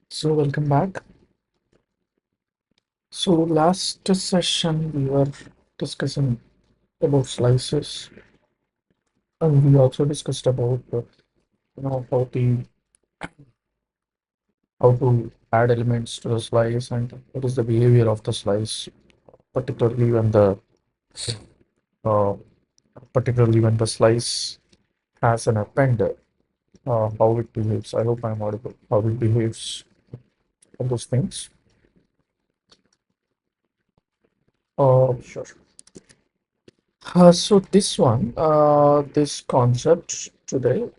So welcome back. So last session we were discussing about slices, and we also discussed about how to add elements to the slice and what is the behavior of the slice, particularly when the uh, slice has an append, how it behaves. I hope I'm audible. How it behaves, all those things. Sure. So this concept today,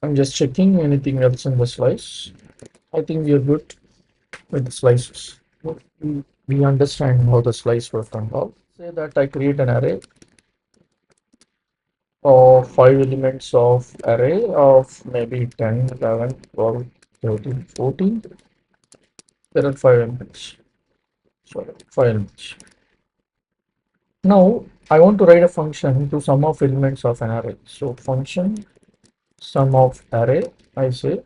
I'm just checking anything else in the slice. I think we are good with the slices. We understand how the slice works and all. Say that I create an array of 5 elements of array of maybe 10, 11, 12, 13, 14. There are 5 elements. Sorry, 5 elements. Now I want to write a function to sum of elements of an array. So function sum of array, I say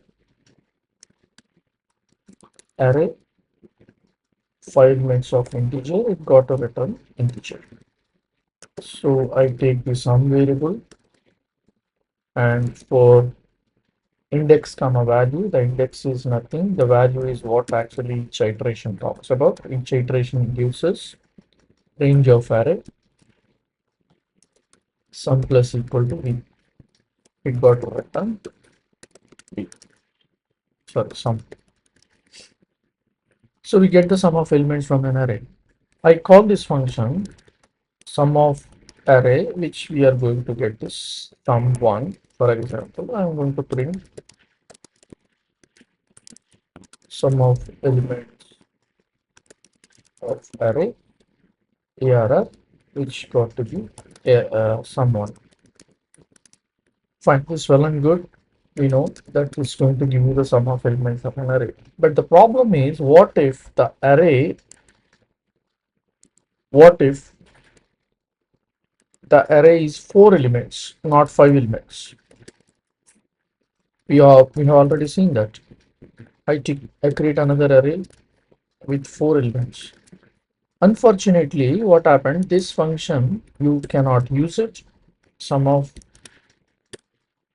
array 5 elements of integer, it got a return integer. So I take the sum variable, and for index comma value, the index is nothing. The value is what actually each iteration talks about. Each iteration gives us range of array sum plus equal to v. It got to return v. Sorry, sum. So we get the sum of elements from an array. I call this function sum of array, which we are going to get this sum1. For example, I'm going to print sum of elements of array ARR, which got to be sum1. Fine, this well and good. We know that it's going to give you the sum of elements of an array. But the problem is, what if the array is 4 elements, not 5 elements? We have already seen that. I create another array with 4 elements. Unfortunately, what happened? This function you cannot use it. Sum of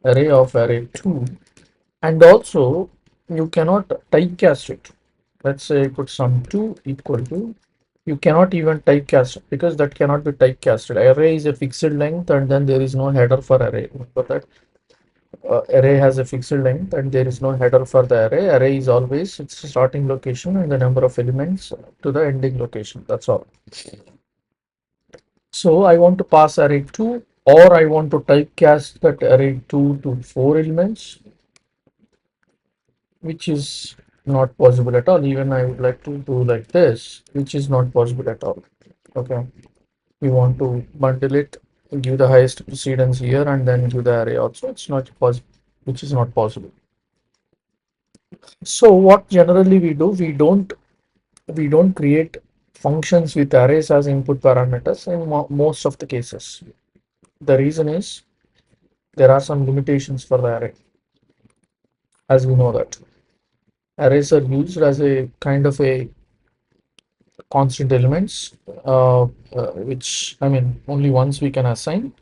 array of array 2, and also you cannot typecast it. Let's say I put sum2 equal to, you cannot even typecast it because that cannot be typecasted. Array is a fixed length, and then there is no header for array. Remember that array has a fixed length and there is no header for the array. Array is always its starting location and the number of elements to the ending location. That's all. So I want to pass array 2, or I want to typecast that array 2 to 4 elements, which is not possible at all. Even I would like to do like this, which is not possible at all. Okay, we want to bundle it, give the highest precedence here, and then give the array also. It's not possible, which is not possible. So what generally we do, we don't create functions with arrays as input parameters in most of the cases. The reason is there are some limitations for the array, as we know that arrays are used as a kind of a constant elements, which I mean only once we can assign,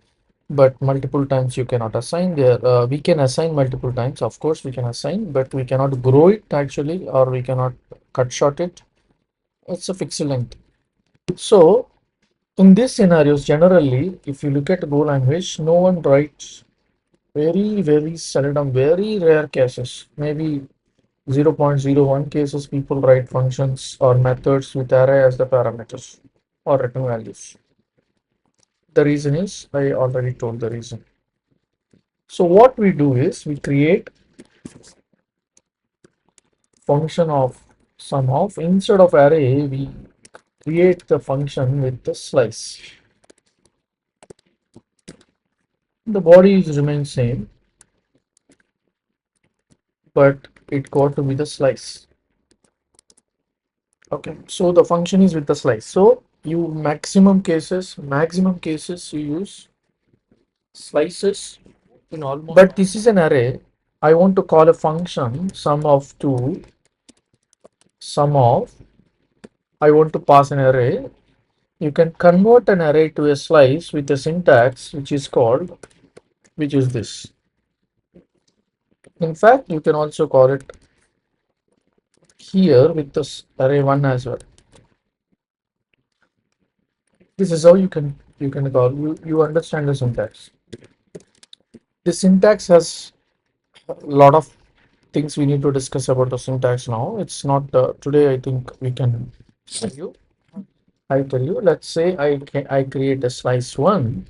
but multiple times you cannot assign. There we can assign multiple times, of course we can assign, but we cannot grow it actually, or we cannot cut short it. It's a fixed length. So in these scenarios, generally if you look at Go language, no one writes, very seldom, very rare cases, maybe 0.01 cases people write functions or methods with array as the parameters or return values. The reason is, I already told the reason. So what we do is we create function of sum of, instead of array we create the function with the slice. The body remains same, but it got to be the slice. Okay, so the function is with the slice. So you maximum cases you use slices in almost, but this is an array. I want to call a function sum of sum of, I want to pass an array. You can convert an array to a slice with a syntax which is this. In fact, you can also call it here with this array 1 as well. This is how you can call, you understand the syntax. The syntax has a lot of things we need to discuss about the syntax now. It's not today. I think we can tell you. I tell you. Let's say I create a slice 1,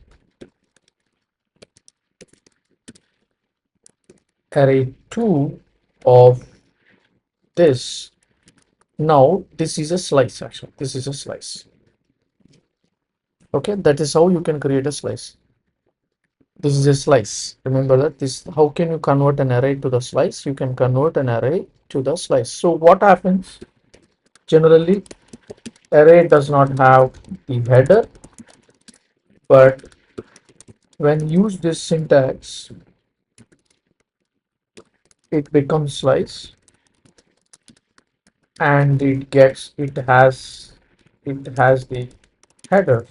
array 2 of this. Now this is a slice. Actually, this is a slice. Okay, that is how you can create a slice. This is a slice. Remember that. This, how can you convert an array to the slice? You can convert an array to the slice. So what happens? Generally, array does not have the header, but when use this syntax, it becomes slice, and it has the header.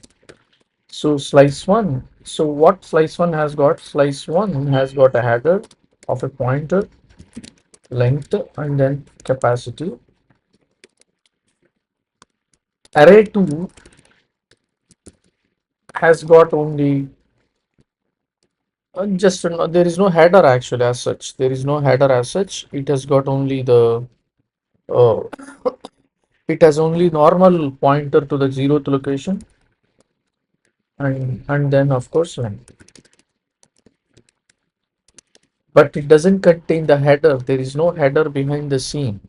So slice 1. So what slice 1 has got? Slice 1 has got a header of a pointer, length, and then capacity. Array 2 has got only there is no header actually as such. There is no header as such. It has got only the uh, it has only normal pointer to the 0th location, and then of course length. But it doesn't contain the header. There is no header behind the scene.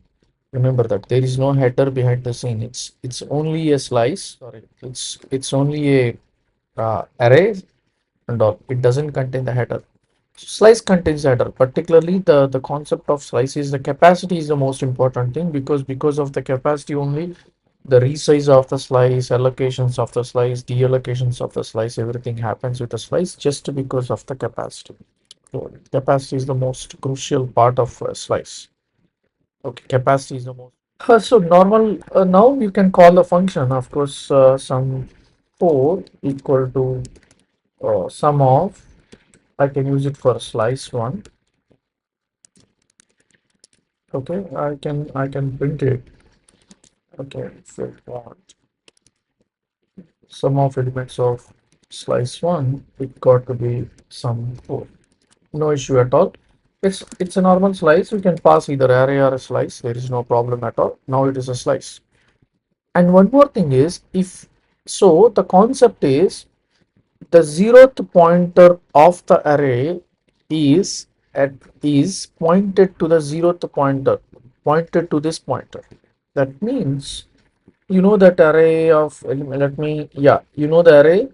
Remember that there is no header behind the scene. It's only a slice. Sorry, it's only a array and all. It doesn't contain the header. Slice contains header. Particularly the concept of slice is the capacity is the most important thing, because of the capacity only the resize of the slice, allocations of the slice, deallocations of the slice, everything happens with the slice just because of the capacity. So capacity is the most crucial part of a slice. Okay, capacity is the most. So normal, now you can call the function, of course, sum 4 equal to sum of, I can use it for slice 1. Okay, I can print it. Okay, if you want sum of elements of slice 1, it got to be sum 4. No issue at all. It's a normal slice. You can pass either array or a slice. There is no problem at all. Now it is a slice. And one more thing is, if so, the concept is the 0th pointer of the array is pointed to the 0th pointer, pointed to this pointer. That means you know that array of, let me, yeah, you know the array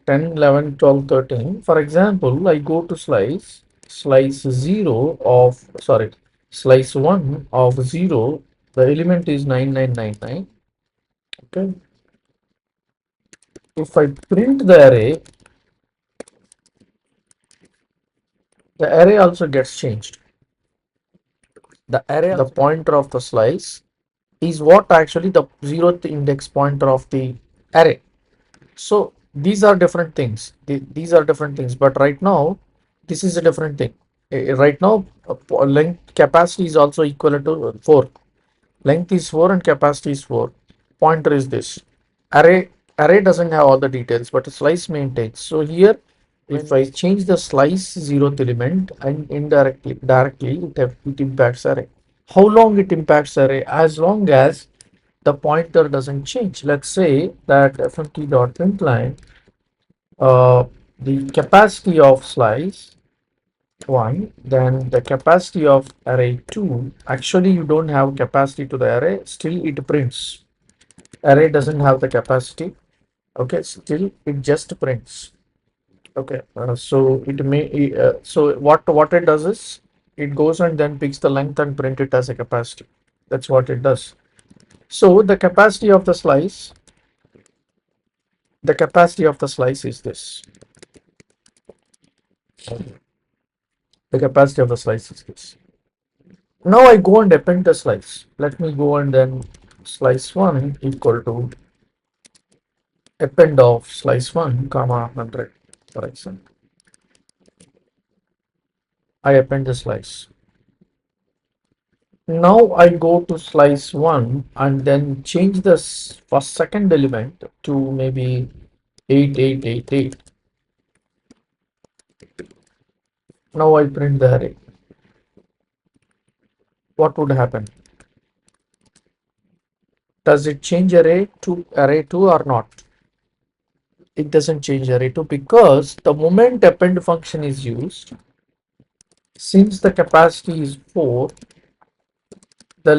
10, 11, 12, 13. For example, I go to slice 0 of, sorry, slice 1 of 0, the element is 9999. Okay, if I print the array also gets changed. The pointer of the slice is what actually the 0th index pointer of the array. So these are different things. These are different things. But right now, this is a different thing. Right now, length capacity is also equal to 4. Length is 4 and capacity is 4. Pointer is this. Array doesn't have all the details, but a slice maintains. So here, if I change the slice 0th element, and directly it impacts array. How long it impacts array? As long as the pointer doesn't change. Let's say that fmt.println the capacity of slice 1, then the capacity of array 2. Actually, you don't have capacity to the array, still it prints. Array doesn't have the capacity. Okay, still it just prints. Okay, so it may so what it does is it goes and then picks the length and print it as a capacity. That's what it does. So the capacity of the slice is this. The capacity of the slice is this. Now I go and append the slice. Let me go and then slice 1 equal to append of slice 1 comma 100, for example. I append the slice. Now I go to slice 1 and then change the first second element to maybe 8888. Now I print the array. What would happen? Does it change array 2 or not? It doesn't change array 2 because the moment append function is used, since the capacity is 4, the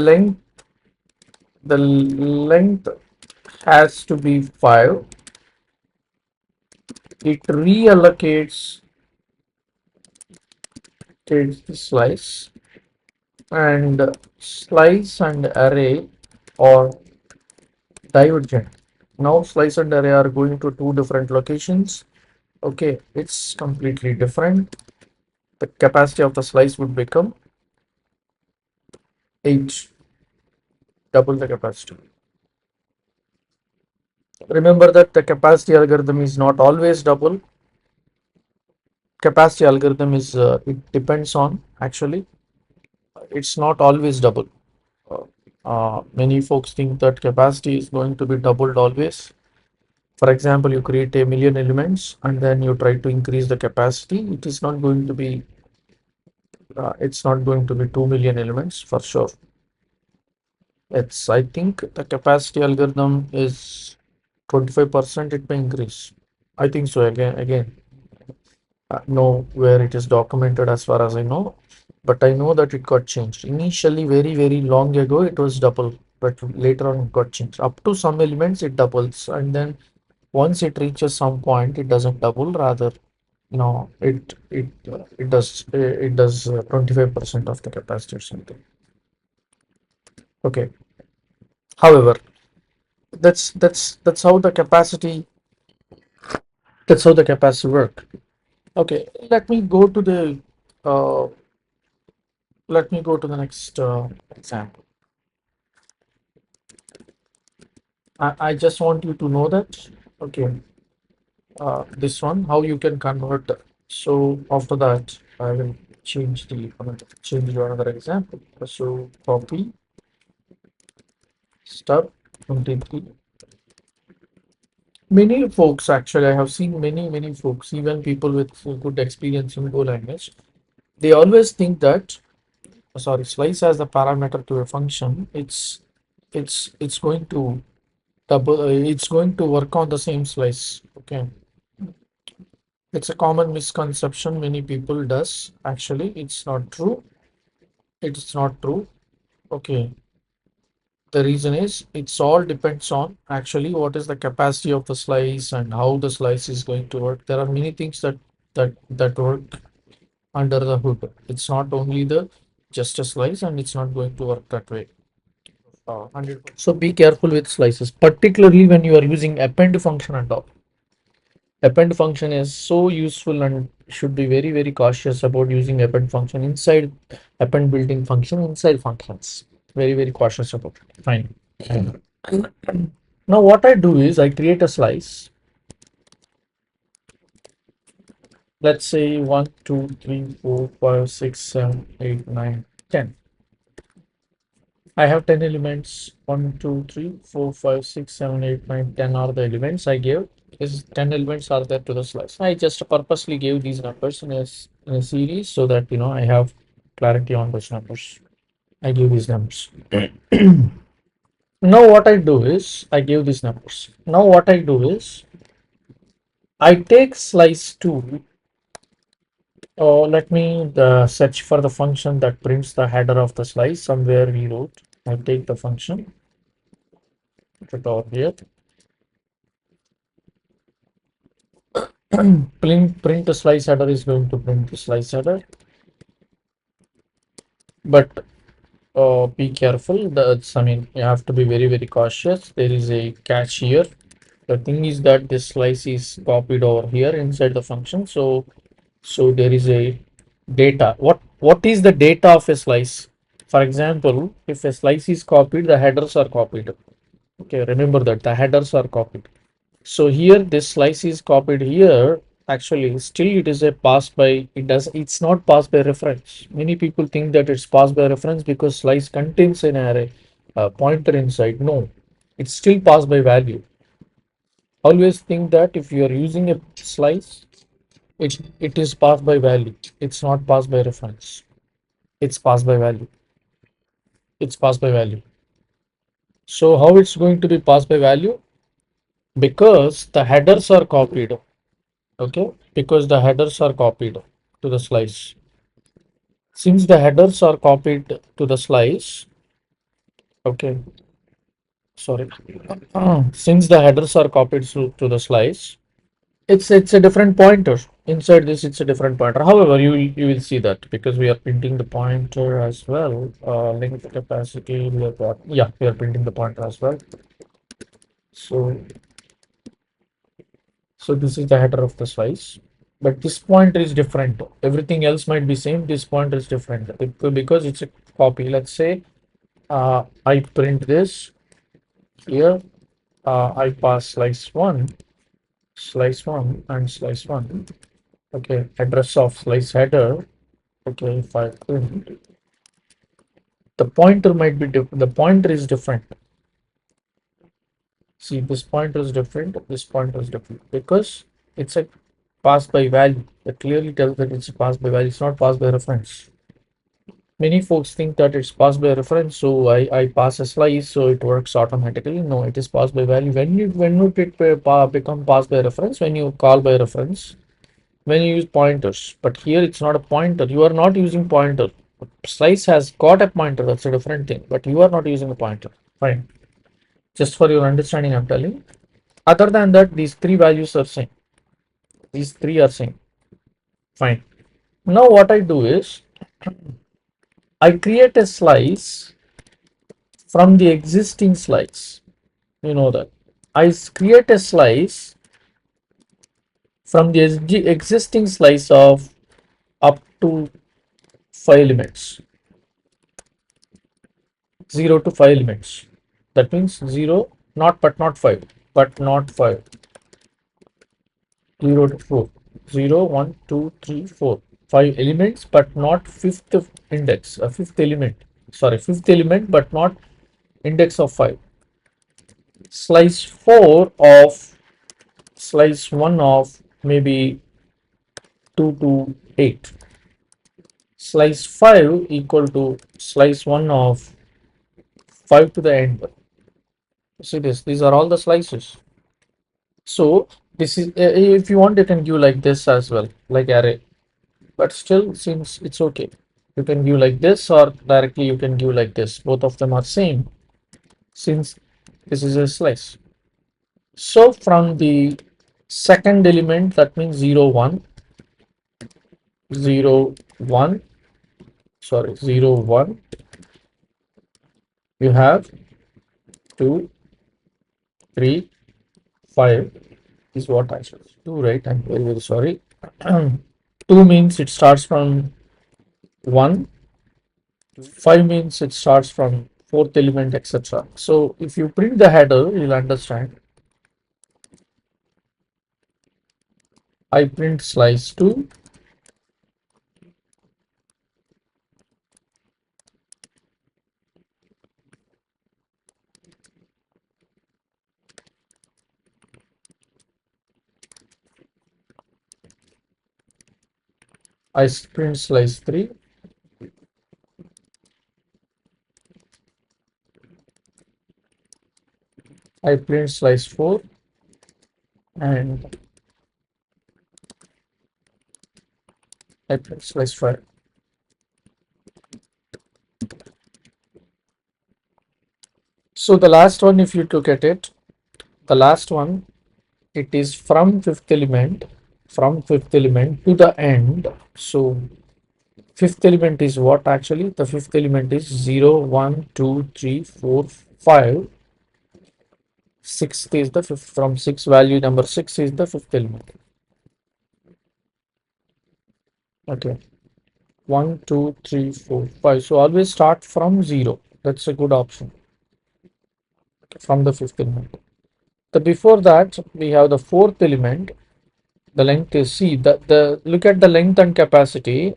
length has to be 5. It reallocates the slice, and slice and array are divergent. Now slice and array are going to two different locations. Okay, it's completely different. The capacity of the slice would become 8, double the capacity. Remember that the capacity algorithm is not always double. Capacity algorithm is it depends on, actually it's not always double. Many folks think that capacity is going to be doubled always. For example, you create a million elements and then you try to increase the capacity. It is not going to be it's not going to be 2 million elements for sure. It's, I think the capacity algorithm is 25%, it may increase. I think so. Again, know where it is documented as far as I know, but I know that it got changed. Initially, very long ago, it was double, but later on it got changed. Up to some elements, it doubles, and then once it reaches some point, it doesn't double. Rather, no, it does 25% of the capacity or something. Okay. However, that's how the capacity work. Okay, uh, let me go to the next example. I just want you to know that, okay, this one, how you can convert. So after that, I will change to another example. So copy stub 23. Many folks, actually, I have seen many folks, even people with good experience in Go language, they always think that, sorry, slice as the parameter to a function, it's going to it's going to work on the same slice. Okay, it's a common misconception many people does. Actually, it's not true. It's not true. Okay, the reason is it's all depends on actually what is the capacity of the slice and how the slice is going to work. There are many things that work under the hood. It's not only the just a slice, and it's not going to work that way. 100%. So be careful with slices, particularly when you are using append function and all. Append function is so useful, and should be very cautious about using append function inside append built-in function inside functions. Very cautious about it. Fine. Now what I do is I create a slice. Let's say 1, 2, 3, 4, 5, 6, 7, 8, 9, 10. I have 10 elements. 1, 2, 3, 4, 5, 6, 7, 8, 9, 10 are the elements I gave. Is 10 elements are there to the slice. I just purposely gave these numbers in a series so that I have clarity on those numbers. I give these numbers. Now what I do is I give these numbers. Now what I do is I take slice 2. Let me search for the function that prints the header of the slice. Somewhere we wrote. I take the function, put it over here. Print the slice header is going to print the slice header, but be careful. I mean, you have to be very cautious. There is a catch here. The thing is that this slice is copied over here inside the function. So there is a Data. What is the data of a slice? For example, if a slice is copied, the headers are copied. Okay, remember that the headers are copied. So here this slice is copied here. Actually, still it is a pass by. It's not pass by reference. Many people think that it's pass by reference because slice contains an array pointer inside. No, it's still pass by value. Always think that if you are using a slice, it is passed by value. It's not passed by reference. It's passed by value. It's passed by value. So how it's going to be passed by value? Because the headers are copied. Okay, because the headers are copied to the slice. Since the headers are copied to the slice, okay, sorry. Since the headers are copied to the slice, it's a different pointer. Inside this, it's a different pointer. However, you will see that because we are printing the pointer as well. Length capacity, yeah, we are printing the pointer as well. So so this is the header of the slice, but this pointer is different. Everything else might be same. This pointer is different because it's a copy. Let's say I print this here. I pass slice one, and slice one. Okay, address of slice header. Okay, if I print, the pointer might be different. The pointer is different. See, this pointer is different. This pointer is different because it's a pass by value. It clearly tells that it's a pass by value. It's not pass by reference. Many folks think that it's passed by reference, so I pass a slice, so it works automatically. No, it is passed by value. When you become passed by reference, when you call by reference, when you use pointers. But here it's not a pointer. You are not using pointer. Slice has got a pointer. That's a different thing. But you are not using a pointer. Fine. Just for your understanding, I'm telling. Other than that, these three values are same. These three are same. Fine. Now what I do is I create a slice from the existing slice. You know that. I create a slice from the existing slice of up to 5 elements. 0 to 5 elements. That means 0, not 5, but not 5. 0 to 4. 0, 1, 2, 3, 4. 5 elements, but not fifth index, a fifth element. Sorry, fifth element, but not index of 5. Slice 4 of slice 1 of maybe 2 to 8. Slice 5 equal to slice 1 of 5 to the end. See this, these are all the slices. So this is, if you want, you can give like this as well, like array, but still seems it's okay. You can give like this, or directly you can give like this. Both of them are same since this is a slice. So from the second element, that means 0, 1, 0, 1, sorry, 0, 1, you have 2, 3, 5 is what I should do, right? I'm very, very sorry. 2 means it starts from 1, 5 means it starts from fourth element, etc. So if you print the header, you'll understand. I print slice 2, I print slice 3, I print slice 4, and I print slice 5. So the last one, if you look at it, the last one, it is from fifth element to the end. So fifth element is what? Actually the fifth element is 0, 1, 2, 3, 4, 5. Sixth is the fifth. From 6, value number 6 is the fifth element. Okay, 1, 2, 3, 4, 5. So always start from 0. That's a good option from the fifth element. The before that we have the fourth element. The length is C. The look at the length and capacity.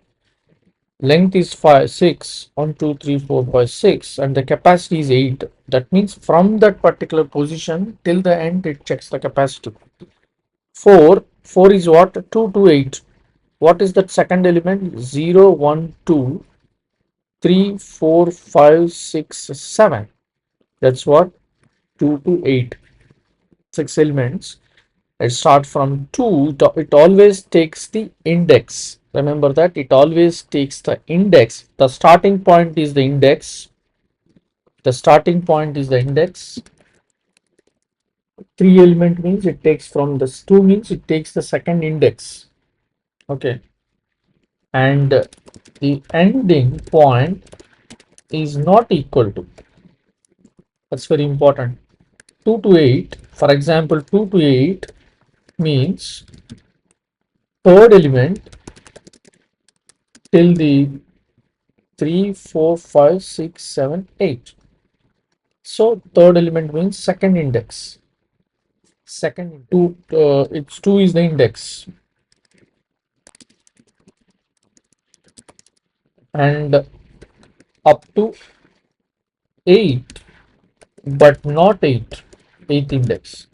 Length is 5, 6, 1, 2, 3, 4, 5, 6, and the capacity is 8. That means from that particular position till the end it checks the capacity. 4 is what? 2 to 8. What is that second element? 0, 1, 2, 3, 4, 5, 6, 7. That's what? 2 to 8. 6 elements. It starts from 2. It always takes the index. Remember that it always takes the index. The starting point is the index. The starting point is the index. 3 element means it takes from this. 2 means it takes the second index. Okay. And the ending point is not equal to. That's very important. 2 to 8. For example, 2 to 8 means third element till the 3, 4, 5, 6, 7, 8. So third element means second index. Second two, it's 2 is the index, and up to 8, but not 8. 8th index.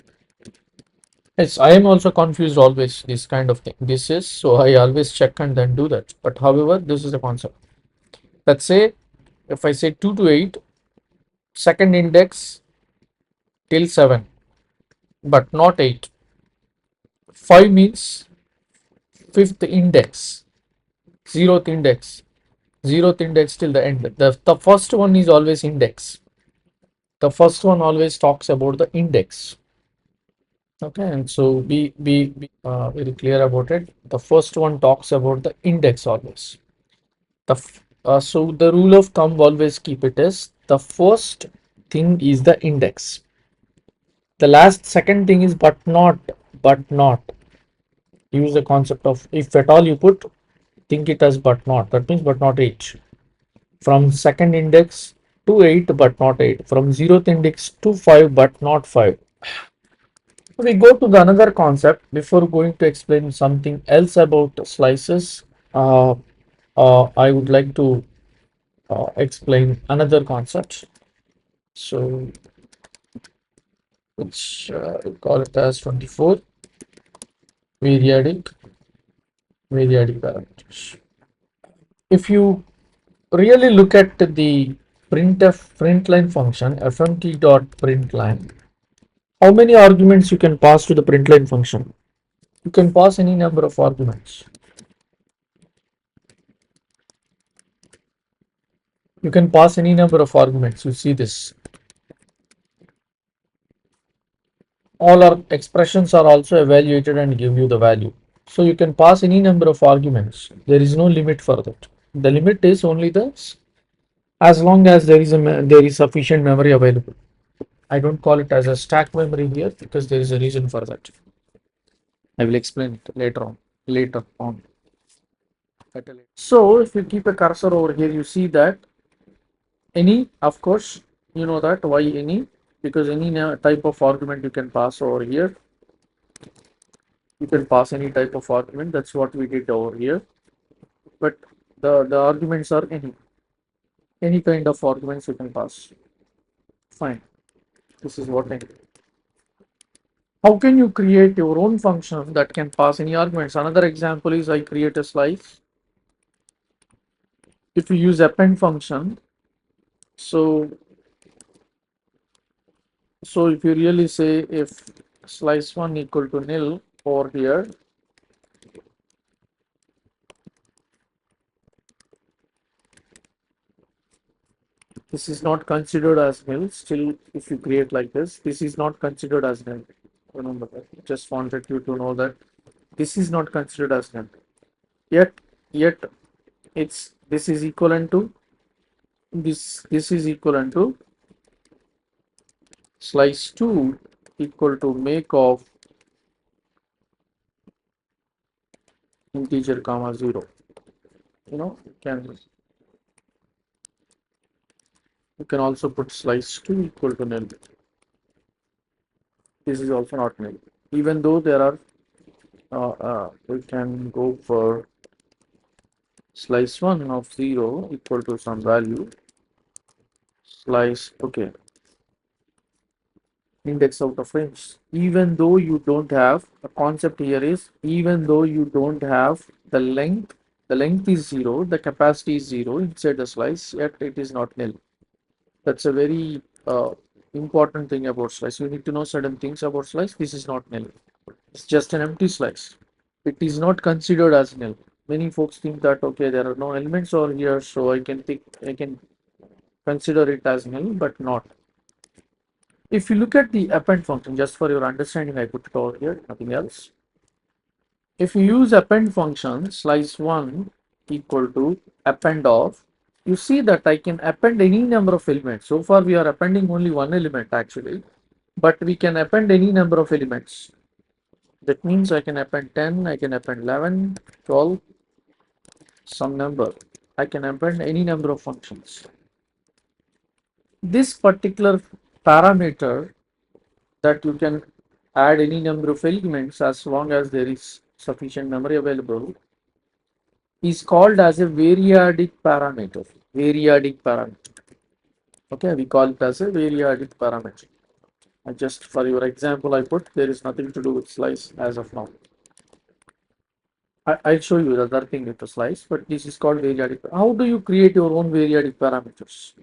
Yes, I am also confused always this kind of thing. This is so I always check and then do that. But however, this is the concept. Let's say if I say 2 to 8, second index till 7, but not 8. 5 means fifth index, zeroth index, zeroth index till the end. The first one is always index. The first one always talks about the index. Okay, and so be very clear about it. The first one talks about the index always. So the rule of thumb always keep it as the first thing is the index. The last second thing is but not. Use the concept of if at all you put, think it as but not. That means but not 8. From second index to 8 but not 8. From zeroth index to 5 but not 5. We go to the another concept before going to explain something else about slices. I would like to explain another concept. So which we call it as 24 variadic parameters. If you really look at the println function fmt.println, how many arguments you can pass to the println function? You can pass any number of arguments. You can pass any number of arguments. You see this. All our expressions are also evaluated and give you the value. So you can pass any number of arguments. There is no limit for that. The limit is only this, as long as there is sufficient memory available. I don't call it as a stack memory here because there is a reason for that. I will explain it later on. So if you keep a cursor over here, you see that any, of course, you know that why any, because any type of argument you can pass over here. You can pass any type of argument. That's what we did over here. But the arguments are any kind of arguments you can pass. Fine. This is what I do. How can you create your own function that can pass any arguments? Another example is I create a slice. If you use append function, so if you really say if slice 1 equal to nil over here, this is not considered as nil. Still, if you create like this is not considered as nil. Remember that. Just wanted you to know that this is not considered as nil. Yet it's this is equivalent to this is equivalent to slice 2 equal to make of integer comma 0. you can also put slice 2 equal to nil. This is also not nil. Even though there are, we can go for slice 1 of 0 equal to some value. Slice, okay, index out of range. Even though you don't have, the concept here is, even though you don't have the length is 0, the capacity is 0 inside the slice, yet it is not nil. That's a very important thing about slice. You need to know certain things about slice. This is not nil. It's just an empty slice. It is not considered as nil. Many folks think that okay, there are no elements over here, so I can consider it as nil, but not. If you look at the append function, just for your understanding, I put it over here, nothing else. If you use append function, slice 1 equal to append of, you see that I can append any number of elements. So far, we are appending only one element actually, but we can append any number of elements. That means I can append 10, I can append 11, 12, some number. I can append any number of functions. This particular parameter that you can add any number of elements as long as there is sufficient memory available is called as a variadic parameter. Variadic parameter. Okay, we call it as a variadic parameter. Just for your example, I put there is nothing to do with slice as of now. I'll show you the other thing with the slice, but this is called variadic. How do you create your own variadic parameters?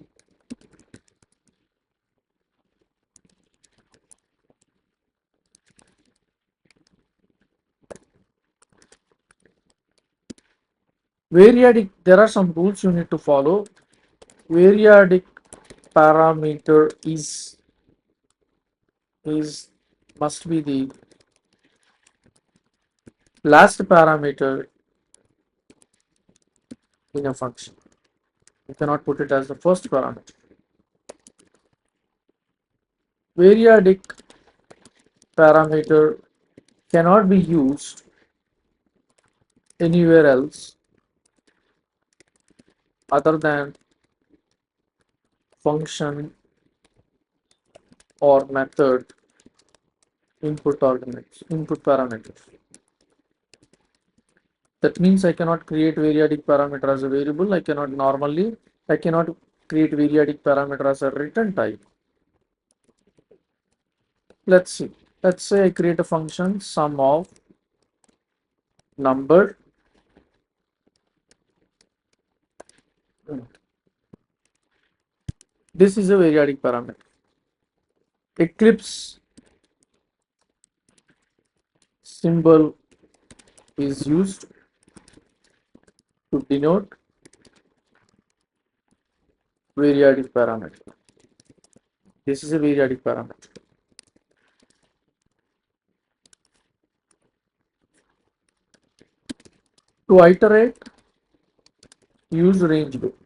Variadic, there are some rules you need to follow. Variadic parameter is must be the last parameter in a function. You cannot put it as the first parameter. Variadic parameter cannot be used anywhere else other than function or method input parameters. That means I cannot create variadic parameter as a variable. I cannot create variadic parameter as a return type. Let's see. Let's say I create a function sum of number. This is a variadic parameter. Eclipse symbol is used to denote variadic parameter. This is a variadic parameter. To iterate, use range loop.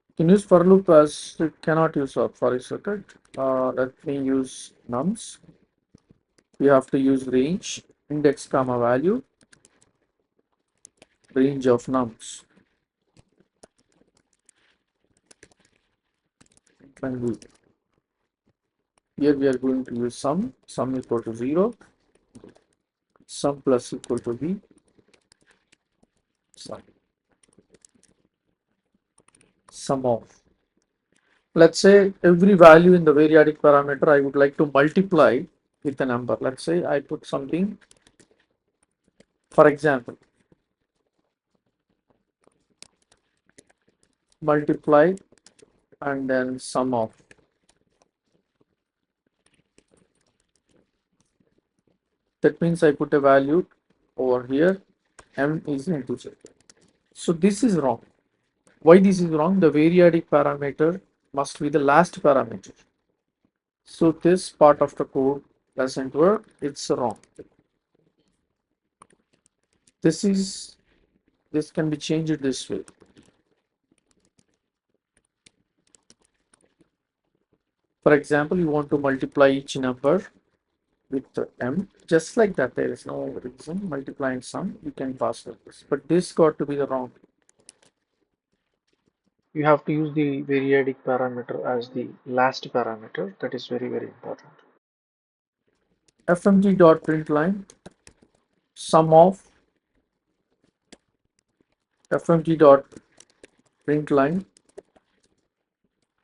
You can use for loop as it cannot use for a circuit. Let me use nums. We have to use range, index comma value, range of nums. Here we are going to use sum equal to 0, sum plus equal to b, sum of. Let's say every value in the variadic parameter I would like to multiply with a number. Let's say I put something, for example, multiply and then sum of. That means I put a value over here, m is an integer. So this is wrong. Why this is wrong? The variadic parameter must be the last parameter. So this part of the code doesn't work, it's wrong. This can be changed this way. For example, you want to multiply each number with m, just like that. There is no reason multiplying sum, you can pass like this, but this got to be the wrong. You have to use the variadic parameter as the last parameter. That is very, very important. fmg.println sum of fmg.println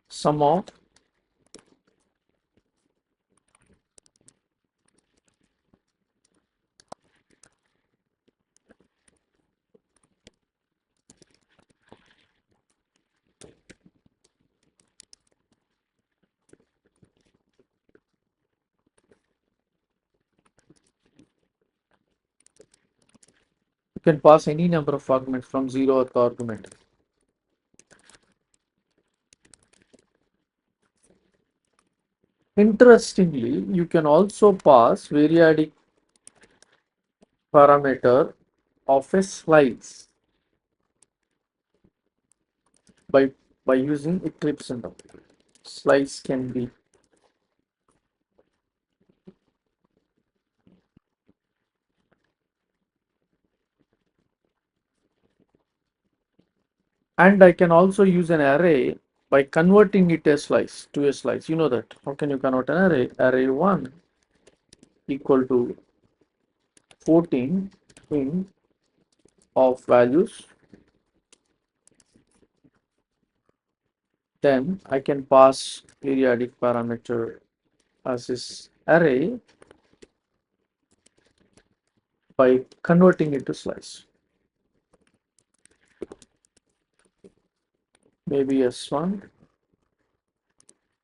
sum of you can pass any number of arguments from 0th argument. Interestingly, you can also pass variadic parameter of a slice by using eclipse symbol. Slice can be and I can also use an array by converting it a slice to a slice. You know that. How can you convert an array? Array 1 equal to 14 in of values. Then I can pass periodic parameter as this array by converting it to slice. Maybe S1,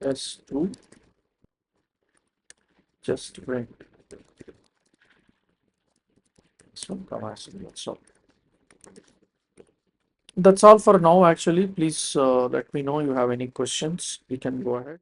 S2, just bring S1, that's all. That's all for now. Actually, please let me know you have any questions. We can go ahead.